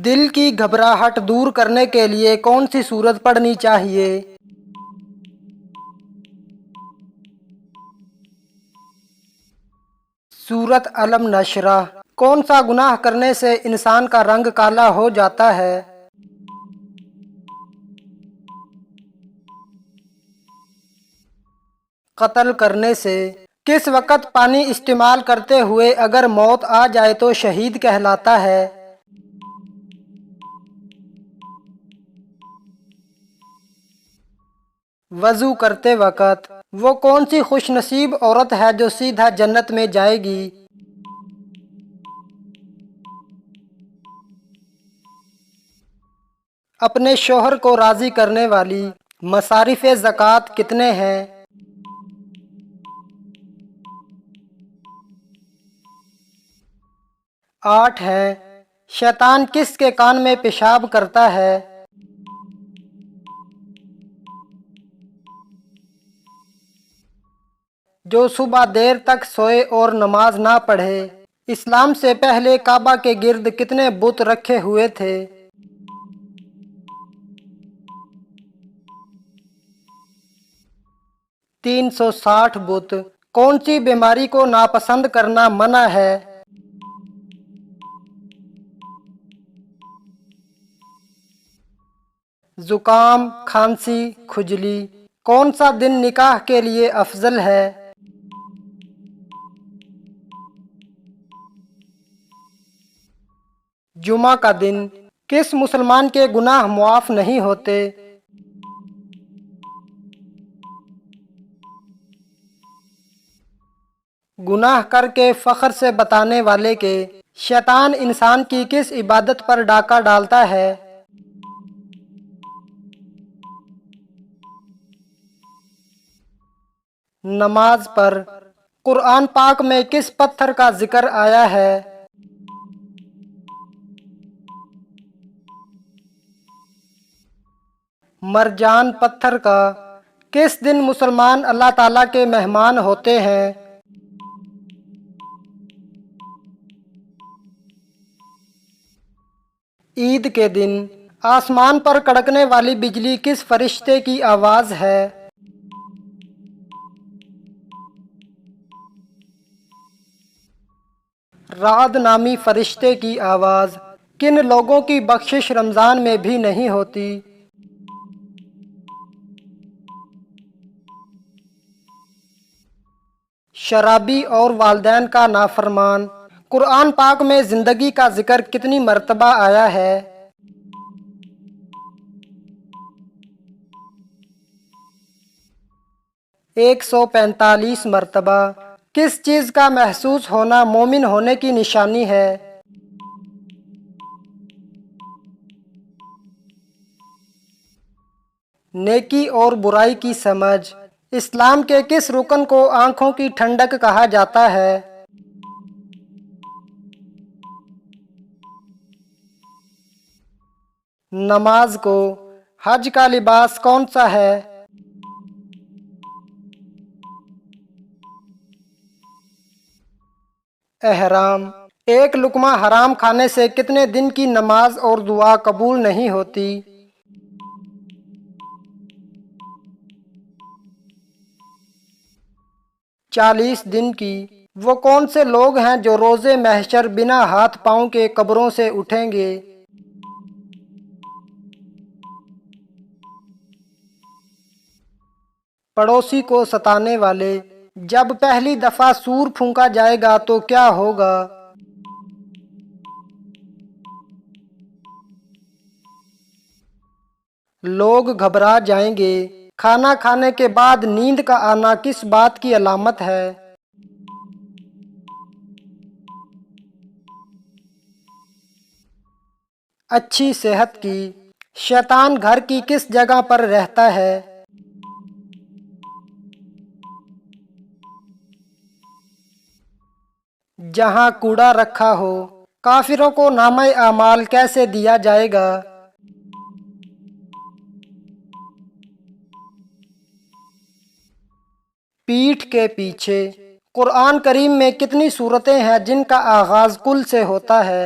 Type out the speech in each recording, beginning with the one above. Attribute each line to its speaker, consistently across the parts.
Speaker 1: دل کی گھبراہٹ دور کرنے کے لیے کون سی سورت پڑھنی چاہیے؟ سورت الم نشرح۔ کون سا گناہ کرنے سے انسان کا رنگ کالا ہو جاتا ہے؟ قتل کرنے سے۔ کس وقت پانی استعمال کرتے ہوئے اگر موت آ جائے تو شہید کہلاتا ہے؟ وضو کرتے وقت۔ وہ کون سی خوش نصیب عورت ہے جو سیدھا جنت میں جائے گی؟ اپنے شوہر کو راضی کرنے والی۔ مصارف زکوٰۃ کتنے ہیں؟ 8 ہیں۔ شیطان کس کے کان میں پیشاب کرتا ہے؟ جو صبح دیر تک سوئے اور نماز نہ پڑھے۔ اسلام سے پہلے کعبہ کے گرد کتنے بت رکھے ہوئے تھے؟ 360 بت۔ کون سی بیماری کو ناپسند کرنا منع ہے؟ زکام، کھانسی، کھجلی۔ کون سا دن نکاح کے لیے افضل ہے؟ جمعہ کا دن۔ کس مسلمان کے گناہ معاف نہیں ہوتے؟ گناہ کر کے فخر سے بتانے والے کے۔ شیطان انسان کی کس عبادت پر ڈاکہ ڈالتا ہے؟ نماز پر۔ قرآن پاک میں کس پتھر کا ذکر آیا ہے؟ مرجان پتھر کا۔ کس دن مسلمان اللہ تعالیٰ کے مہمان ہوتے ہیں؟ عید کے دن۔ آسمان پر کڑکنے والی بجلی کس فرشتے کی آواز ہے؟ رعد نامی فرشتے کی آواز۔ کن لوگوں کی بخشش رمضان میں بھی نہیں ہوتی؟ شرابی اور والدین کا نافرمان۔ قرآن پاک میں زندگی کا ذکر کتنی مرتبہ آیا ہے؟ 145 مرتبہ۔ کس چیز کا محسوس ہونا مومن ہونے کی نشانی ہے؟ نیکی اور برائی کی سمجھ۔ اسلام کے کس رکن کو آنکھوں کی ٹھنڈک کہا جاتا ہے؟ نماز کو۔ حج کا لباس کون سا ہے؟ احرام۔ ایک لقمہ حرام کھانے سے کتنے دن کی نماز اور دعا قبول نہیں ہوتی؟ 40 دن کی۔ وہ کون سے لوگ ہیں جو روز محشر بنا ہاتھ پاؤں کے قبروں سے اٹھیں گے؟ پڑوسی کو ستانے والے۔ جب پہلی دفعہ سور پھونکا جائے گا تو کیا ہوگا؟ لوگ گھبرا جائیں گے۔ کھانا کھانے کے بعد نیند کا آنا کس بات کی علامت ہے؟ اچھی صحت کی۔ شیطان گھر کی کس جگہ پر رہتا ہے؟ جہاں کوڑا رکھا ہو۔ کافروں کو نامہ اعمال کیسے دیا جائے گا؟ پیٹھ کے پیچھے۔ قرآن کریم میں کتنی سورتیں ہیں جن کا آغاز کل سے ہوتا ہے؟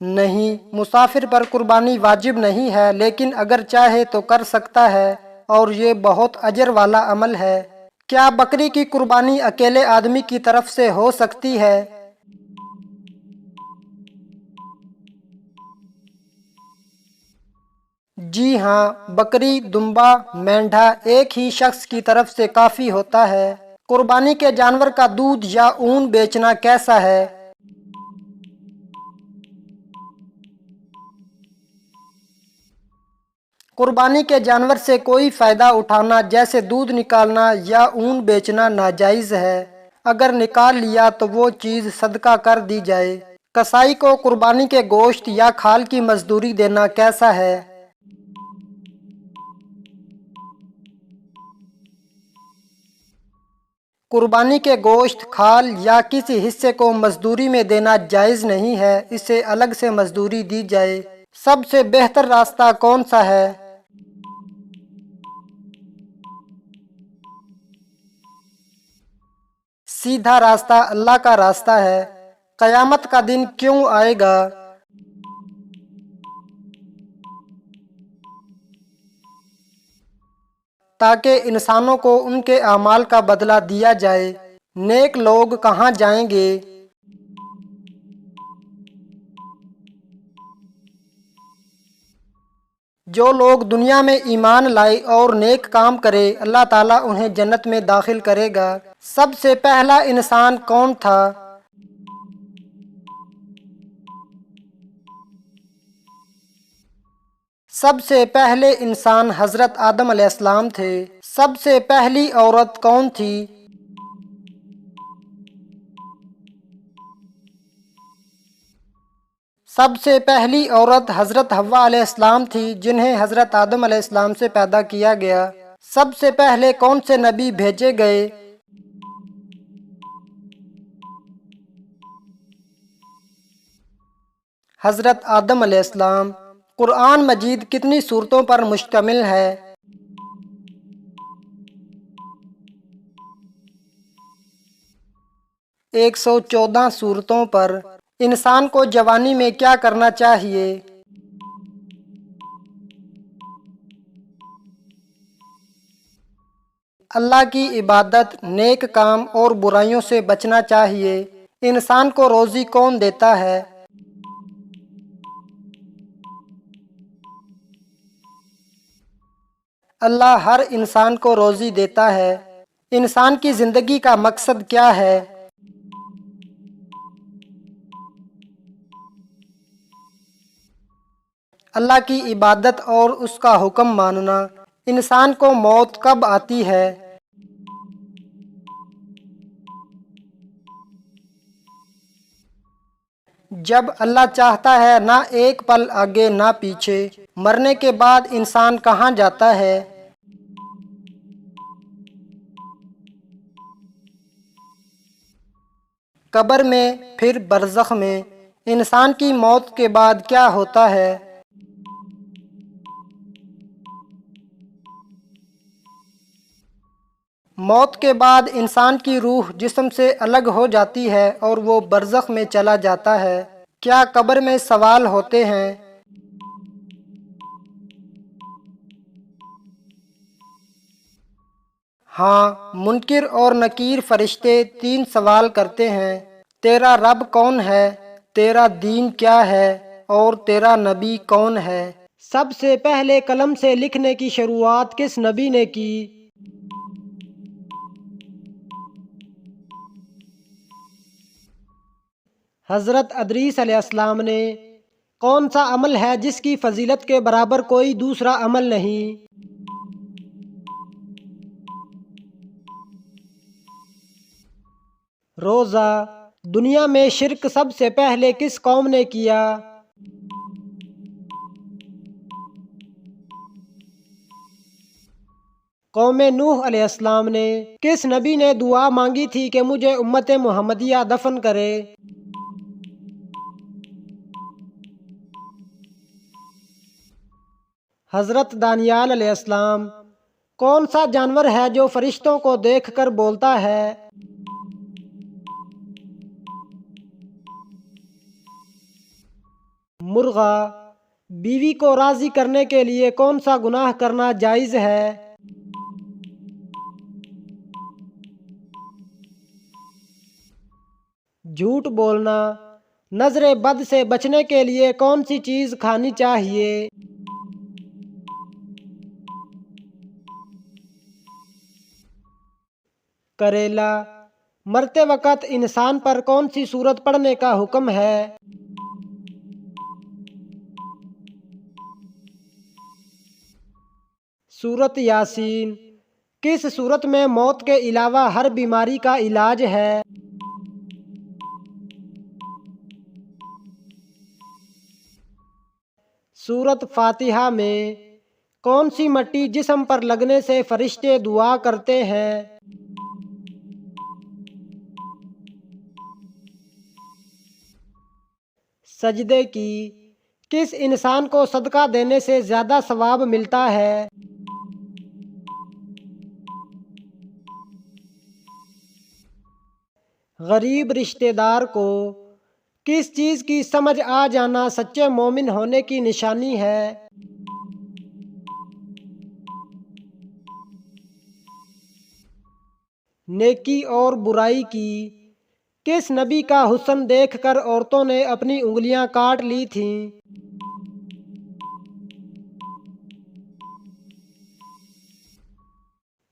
Speaker 1: نہیں، مسافر پر قربانی واجب نہیں ہے، لیکن اگر چاہے تو کر سکتا ہے اور یہ بہت اجر والا عمل ہے۔ کیا بکری کی قربانی اکیلے آدمی کی طرف سے ہو سکتی ہے؟ جی ہاں، بکری، دمبا، مینڈھا ایک ہی شخص کی طرف سے کافی ہوتا ہے۔ قربانی کے جانور کا دودھ یا اون بیچنا کیسا ہے؟ قربانی کے جانور سے کوئی فائدہ اٹھانا جیسے دودھ نکالنا یا اون بیچنا ناجائز ہے۔ اگر نکال لیا تو وہ چیز صدقہ کر دی جائے۔ کسائی کو قربانی کے گوشت یا کھال کی مزدوری دینا کیسا ہے؟ قربانی کے گوشت، کھال یا کسی حصے کو مزدوری میں دینا جائز نہیں ہے، اسے الگ سے مزدوری دی جائے۔ سب سے بہتر راستہ کون سا ہے؟ سیدھا راستہ اللہ کا راستہ ہے۔ قیامت کا دن کیوں آئے گا؟ تاکہ انسانوں کو ان کے اعمال کا بدلہ دیا جائے۔ نیک لوگ کہاں جائیں گے؟ جو لوگ دنیا میں ایمان لائے اور نیک کام کرے، اللہ تعالیٰ انہیں جنت میں داخل کرے گا۔ سب سے پہلا انسان کون تھا؟ سب سے پہلے انسان حضرت آدم علیہ السلام تھے۔ سب سے پہلی عورت کون تھی؟ سب سے پہلی عورت حضرت حوا علیہ السلام تھی، جنہیں حضرت آدم علیہ السلام سے پیدا کیا گیا۔ سب سے پہلے کون سے نبی بھیجے گئے؟ حضرت آدم علیہ السلام۔ قرآن مجید کتنی سورتوں پر مشتمل ہے؟ 114 سورتوں پر۔ انسان کو جوانی میں کیا کرنا چاہیے؟ اللہ کی عبادت، نیک کام اور برائیوں سے بچنا چاہیے۔ انسان کو روزی کون دیتا ہے؟ اللہ ہر انسان کو روزی دیتا ہے۔ انسان کی زندگی کا مقصد کیا ہے؟ اللہ کی عبادت اور اس کا حکم ماننا۔ انسان کو موت کب آتی ہے؟ جب اللہ چاہتا ہے، نہ ایک پل آگے نہ پیچھے۔ مرنے کے بعد انسان کہاں جاتا ہے؟ قبر میں، پھر برزخ میں۔ انسان کی موت کے بعد کیا ہوتا ہے؟ موت کے بعد انسان کی روح جسم سے الگ ہو جاتی ہے اور وہ برزخ میں چلا جاتا ہے۔ کیا قبر میں سوال ہوتے ہیں؟ ہاں، منکر اور نکیر فرشتے 3 سوال کرتے ہیں۔ تیرا رب کون ہے؟ تیرا دین کیا ہے؟ اور تیرا نبی کون ہے؟ سب سے پہلے قلم سے لکھنے کی شروعات کس نبی نے کی؟ حضرت ادریس علیہ السلام نے۔ کون سا عمل ہے جس کی فضیلت کے برابر کوئی دوسرا عمل نہیں؟ روزہ۔ دنیا میں شرک سب سے پہلے کس قوم نے کیا؟ قوم نوح علیہ السلام نے۔ کس نبی نے دعا مانگی تھی کہ مجھے امت محمدیہ دفن کرے؟ حضرت دانیال علیہ السلام۔ کون سا جانور ہے جو فرشتوں کو دیکھ کر بولتا ہے؟ مرغا بیوی کو راضی کرنے کے لیے کون سا گناہ کرنا جائز ہے؟ جھوٹ بولنا۔ نظر بد سے بچنے کے لیے کون سی چیز کھانی چاہیے؟ کریلا۔ مرتے وقت انسان پر کون سی سورت پڑھنے کا حکم ہے؟ سورت یاسین۔ کس سورت میں موت کے علاوہ ہر بیماری کا علاج ہے؟ سورت فاتحہ میں کون سی مٹی جسم پر لگنے سے فرشتے دعا کرتے ہیں؟ سجدے کی۔ کس انسان کو صدقہ دینے سے زیادہ ثواب ملتا ہے؟ غریب رشتہ دار کو۔ کس چیز کی سمجھ آ جانا سچے مومن ہونے کی نشانی ہے؟ نیکی اور برائی کی۔ کس نبی کا حسن دیکھ کر عورتوں نے اپنی انگلیاں کاٹ لی تھیں؟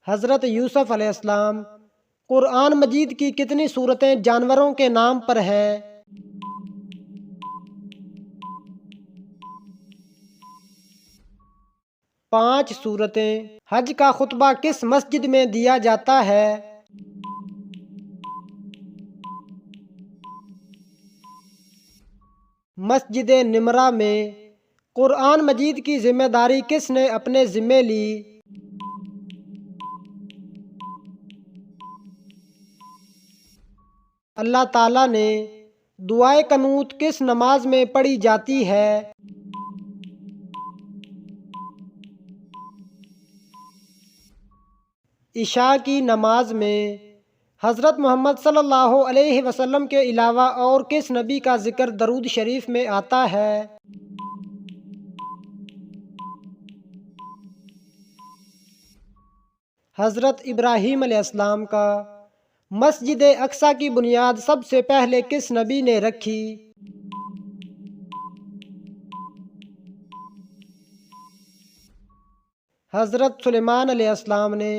Speaker 1: حضرت یوسف علیہ السلام۔ قرآن مجید کی کتنی سورتیں جانوروں کے نام پر ہیں؟ 5 سورتیں۔ حج کا خطبہ کس مسجد میں دیا جاتا ہے؟ مسجد نمرہ میں۔ قرآن مجید کی ذمہ داری کس نے اپنے ذمے لی؟ اللہ تعالیٰ نے۔ دعائے قنوت کس نماز میں پڑھی جاتی ہے؟ عشاء کی نماز میں۔ حضرت محمد صلی اللہ علیہ وسلم کے علاوہ اور کس نبی کا ذکر درود شریف میں آتا ہے؟ حضرت ابراہیم علیہ السلام کا۔ مسجد اقصی کی بنیاد سب سے پہلے کس نبی نے رکھی؟ حضرت سلیمان علیہ السلام نے۔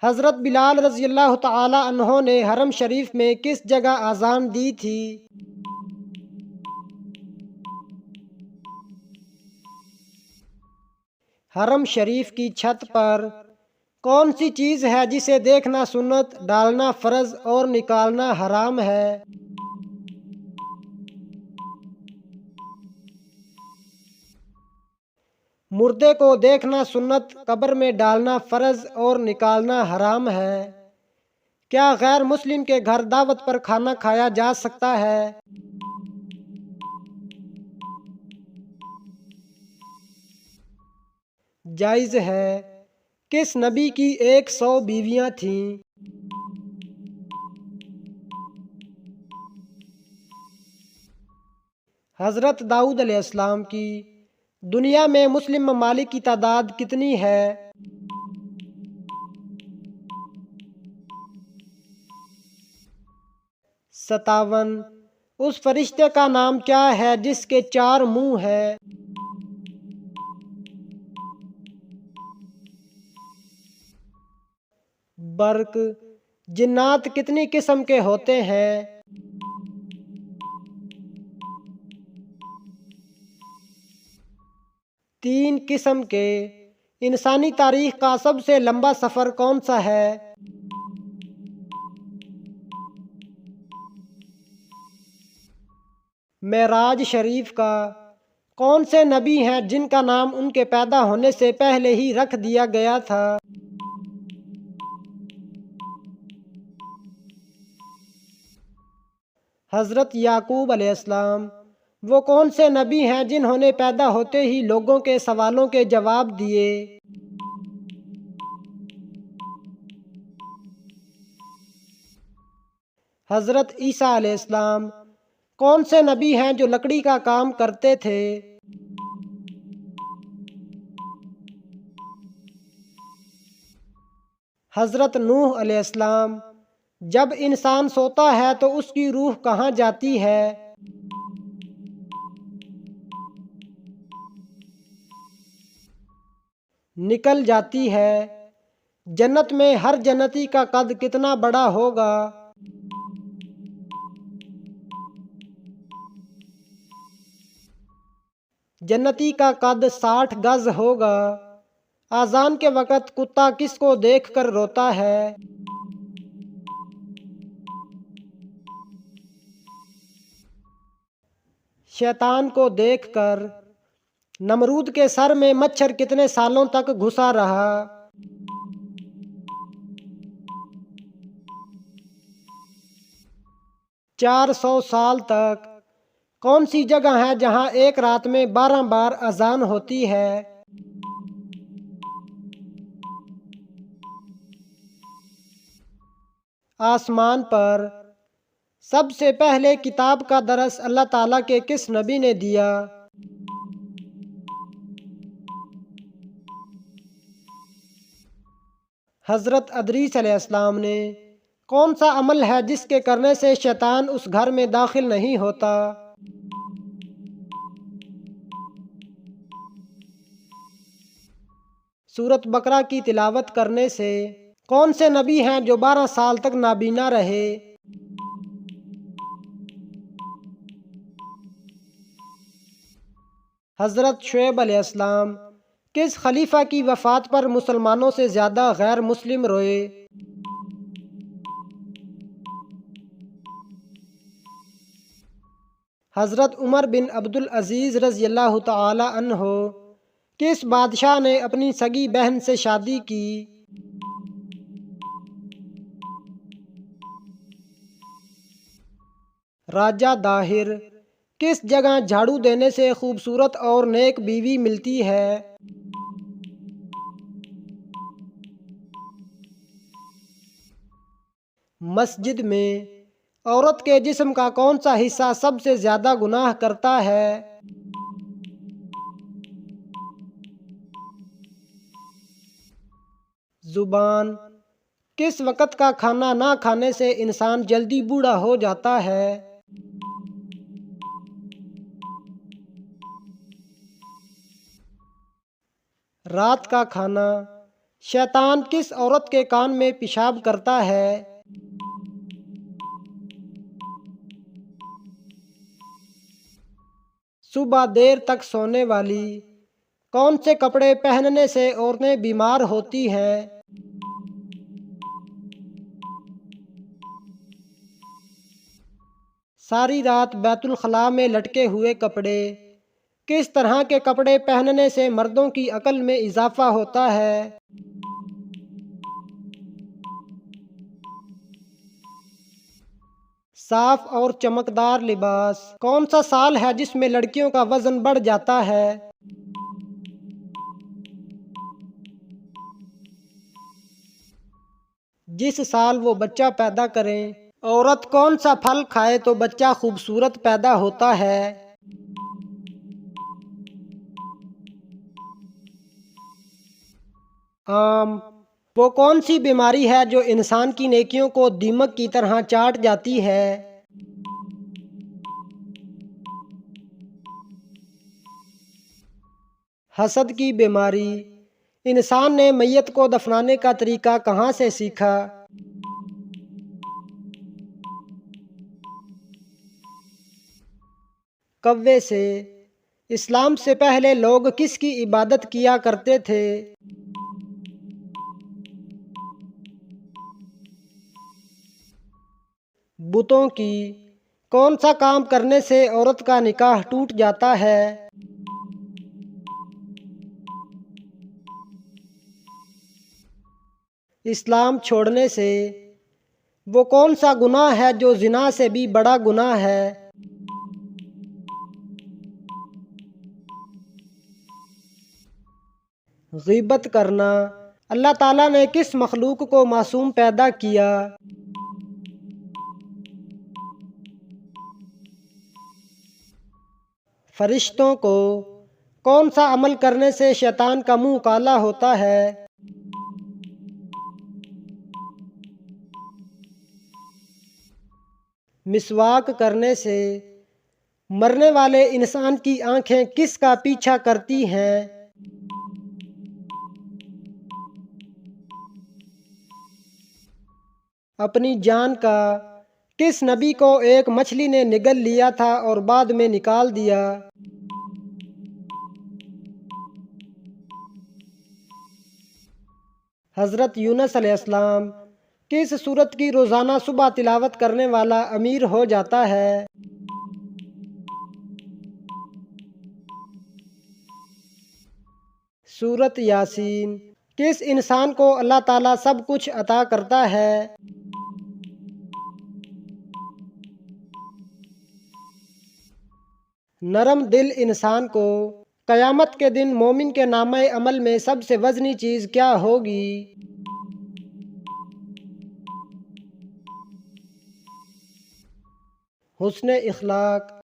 Speaker 1: حضرت بلال رضی اللہ تعالی عنہ نے حرم شریف میں کس جگہ اذان دی تھی؟ حرم شریف کی چھت پر۔ کون سی چیز ہے جسے دیکھنا سنت، ڈالنا فرض اور نکالنا حرام ہے؟ مردے کو دیکھنا سنت، قبر میں ڈالنا فرض اور نکالنا حرام ہے۔ کیا غیر مسلم کے گھر دعوت پر کھانا کھایا جا سکتا ہے؟ جائز ہے۔ کس نبی کی 100 بیویاں تھیں؟ حضرت داؤد علیہ السلام کی۔ دنیا میں مسلم ممالک کی تعداد کتنی ہے؟ ستاون۔ اس فرشتے کا نام کیا ہے جس کے 4 منہ ہیں؟ برق۔ جنات کتنی قسم کے ہوتے ہیں؟ 3 قسم کے۔ انسانی تاریخ کا سب سے لمبا سفر کون سا ہے؟ معراج شریف کا۔ کون سے نبی ہیں جن کا نام ان کے پیدا ہونے سے پہلے ہی رکھ دیا گیا تھا؟ حضرت یعقوب علیہ السلام۔ وہ کون سے نبی ہیں جنہوں نے پیدا ہوتے ہی لوگوں کے سوالوں کے جواب دیے؟ حضرت عیسیٰ علیہ السلام۔ کون سے نبی ہیں جو لکڑی کا کام کرتے تھے؟ حضرت نوح علیہ السلام۔ جب انسان سوتا ہے تو اس کی روح کہاں جاتی ہے؟ نکل جاتی ہے۔ جنت میں ہر جنتی کا قد کتنا بڑا ہوگا؟ جنتی کا قد 60 گز ہوگا۔ اذان کے وقت کتا کس کو دیکھ کر روتا ہے؟ شیطان کو دیکھ کر۔ نمرود کے سر میں مچھر کتنے سالوں تک گھسا رہا؟ 400 سال تک۔ کون سی جگہ ہے جہاں ایک رات میں 12 بار اذان ہوتی ہے؟ آسمان پر۔ سب سے پہلے کتاب کا درس اللہ تعالیٰ کے کس نبی نے دیا؟ حضرت ادریس علیہ السلام نے۔ کون سا عمل ہے جس کے کرنے سے شیطان اس گھر میں داخل نہیں ہوتا؟ سورۃ بقرہ کی تلاوت کرنے سے۔ کون سے نبی ہیں جو 12 سال تک نابینا رہے؟ حضرت شعیب علیہ السلام۔ کس خلیفہ کی وفات پر مسلمانوں سے زیادہ غیر مسلم روئے؟ حضرت عمر بن عبدالعزیز رضی اللہ تعالی عنہ۔ کس بادشاہ نے اپنی سگی بہن سے شادی کی؟ راجہ داہر۔ کس جگہ جھاڑو دینے سے خوبصورت اور نیک بیوی ملتی ہے؟ مسجد میں۔ عورت کے جسم کا کون سا حصہ سب سے زیادہ گناہ کرتا ہے؟ زبان۔ کس وقت کا کھانا نہ کھانے سے انسان جلدی بوڑھا ہو جاتا ہے؟ رات کا کھانا۔ شیطان کس عورت کے کان میں پیشاب کرتا ہے؟ صبح دیر تک سونے والی۔ کون سے کپڑے پہننے سے عورتیں بیمار ہوتی ہیں؟ ساری رات بیت الخلاء میں لٹکے ہوئے کپڑے۔ کس طرح کے کپڑے پہننے سے مردوں کی عقل میں اضافہ ہوتا ہے؟ صاف اور چمکدار لباس۔ کون سا سال ہے جس میں لڑکیوں کا وزن بڑھ جاتا ہے؟ جس سال وہ بچہ پیدا کریں۔ عورت کون سا پھل کھائے تو بچہ خوبصورت پیدا ہوتا ہے؟ آم۔ وہ کون سی بیماری ہے جو انسان کی نیکیوں کو دیمک کی طرح چاٹ جاتی ہے؟ حسد کی بیماری۔ انسان نے میت کو دفنانے کا طریقہ کہاں سے سیکھا؟ کوے سے۔ اسلام سے پہلے لوگ کس کی عبادت کیا کرتے تھے؟ بتوں کی۔ کون سا کام کرنے سے عورت کا نکاح ٹوٹ جاتا ہے؟ اسلام چھوڑنے سے۔ وہ کون سا گناہ ہے جو زنا سے بھی بڑا گناہ ہے؟ غیبت کرنا۔ اللہ تعالیٰ نے کس مخلوق کو معصوم پیدا کیا؟ فرشتوں کو کون سا عمل کرنے سے شیطان کا منہ کالا ہوتا ہے؟ مسواک کرنے سے مرنے والے انسان کی آنکھیں کس کا پیچھا کرتی ہیں؟ اپنی جان کا کس نبی کو ایک مچھلی نے نگل لیا تھا اور بعد میں نکال دیا؟ حضرت یونس علیہ السلام کس سورت کی روزانہ صبح تلاوت کرنے والا امیر ہو جاتا ہے؟ سورت یاسین کس انسان کو اللہ تعالیٰ سب کچھ عطا کرتا ہے؟ نرم دل انسان کو قیامت کے دن مومن کے نامہ عمل میں سب سے وزنی چیز کیا ہوگی؟ حسن اخلاق